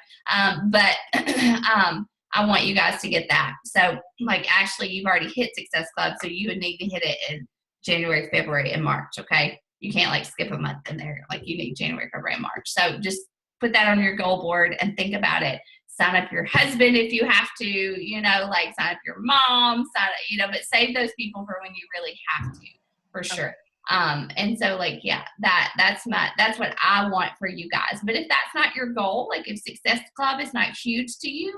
But I want you guys to get that. So, like, actually, you've already hit Success Club, so you would need to hit it in January, February, and March, okay? You can't, like, skip a month in there. Like, you need January, February, and March. So just put that on your goal board and think about it. Sign up your husband if you have to, you know, like sign up your mom, you know, but save those people for when you really have to, for sure. And so like, yeah, that's what I want for you guys. But if that's not your goal, like if Success Club is not huge to you,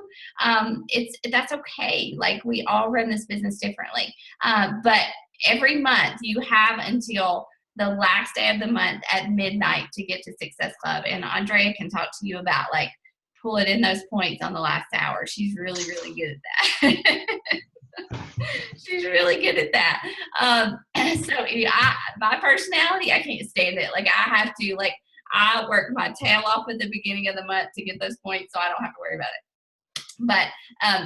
that's okay. Like we all run this business differently. But every month you have until the last day of the month at midnight to get to Success Club. And Andrea can talk to you about like pulling in those points on the last hour. She's really, really good at that. She's really good at that. So my personality, I can't stand it. Like I have to, like I work my tail off at the beginning of the month to get those points, so I don't have to worry about it. But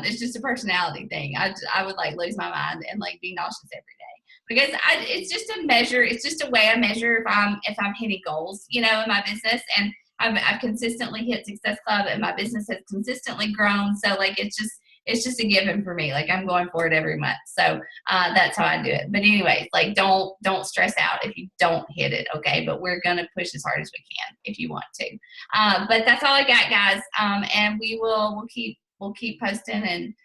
it's just a personality thing. I would like lose my mind and like be nauseous every day because it's just a measure. It's just a way I measure if I'm hitting goals, you know, in my business. And I've consistently hit Success Club, and my business has consistently grown. So like it's just a given for me. Like I'm going for it every month. So that's how I do it. But anyways, like don't stress out if you don't hit it, okay? But we're gonna push as hard as we can if you want to. But that's all I got, guys. And we'll keep posting and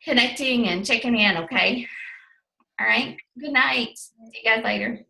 connecting and checking in, okay? All right. Good night. See you guys later.